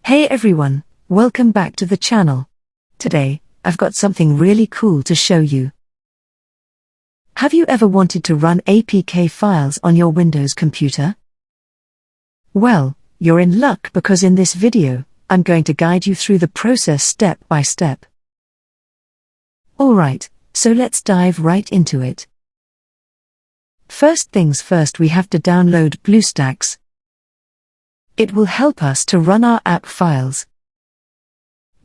Hey everyone, welcome back to the channel. Today, I've got something really cool to show you. Have you ever wanted to run APK files on your Windows computer? Well, you're in luck because in this video, I'm going to guide you through the process step by step. Alright, so let's dive right into it. First things first, we have to download BlueStacks. It will help us to run our app files.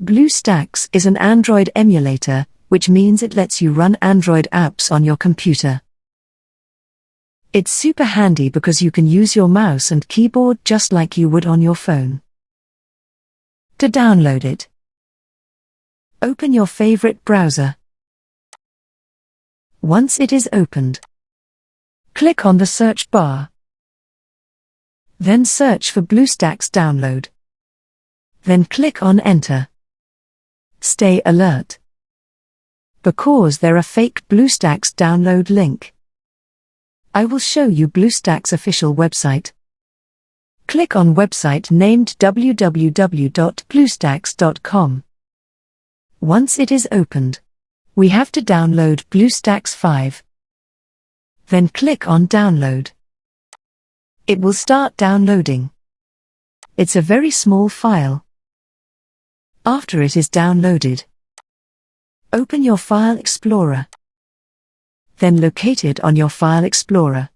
BlueStacks is an Android emulator, which means it lets you run Android apps on your computer. It's super handy because you can use your mouse and keyboard just like you would on your phone. To download it, open your favorite browser. Once it is opened, click on the search bar. Then search for BlueStacks download. Then click on Enter. Stay alert, because there are fake BlueStacks download link. I will show you BlueStacks official website. Click on website named www.bluestacks.com. Once it is opened, we have to download BlueStacks 5. Then click on Download. It will start downloading. It's a very small file. After it is downloaded, open your File Explorer. Then locate it on your File Explorer.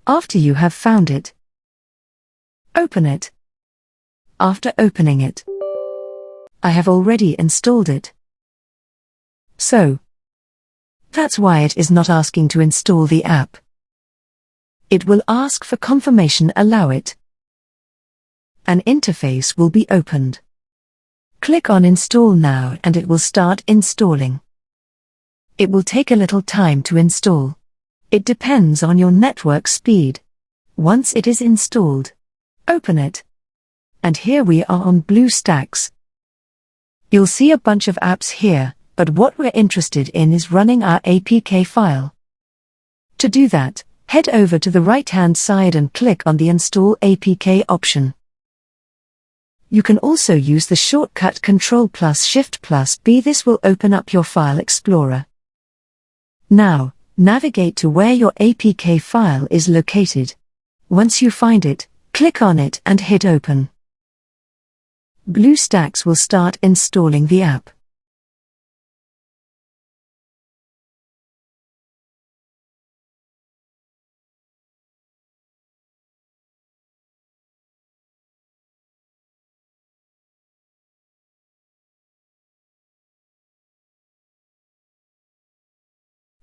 After you have found it, open it. After opening it, I have already installed it. So, that's why it is not asking to install the app. It will ask for confirmation. Allow it. An interface will be opened. Click on Install Now and it will start installing. It will take a little time to install. It depends on your network speed. Once it is installed, open it. And here we are on BlueStacks. You'll see a bunch of apps here, but what we're interested in is running our APK file. To do that, head over to the right-hand side and click on the Install APK option. You can also use the shortcut Ctrl+Shift+B. This will open up your File Explorer. Now, navigate to where your APK file is located. Once you find it, click on it and hit Open. BlueStacks will start installing the app.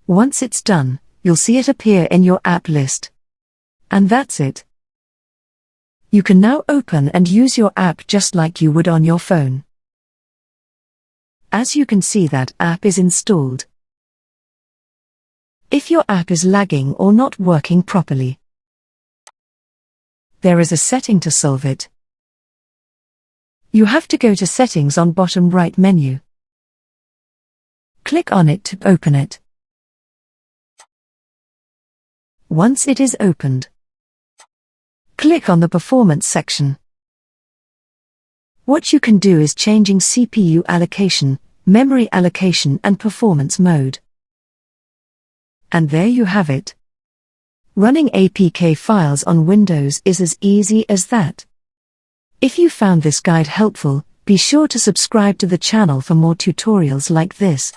Once it's done, you'll see it appear in your app list. And that's it. You can now open and use your app just like you would on your phone. As you can see, that app is installed. If your app is lagging or not working properly, there is a setting to solve it. You have to go to Settings on bottom right menu. Click on it to open it. Once it is opened, click on the Performance section. What you can do is changing CPU allocation, memory allocation and performance mode. And there you have it. Running APK files on Windows is as easy as that. If you found this guide helpful, be sure to subscribe to the channel for more tutorials like this.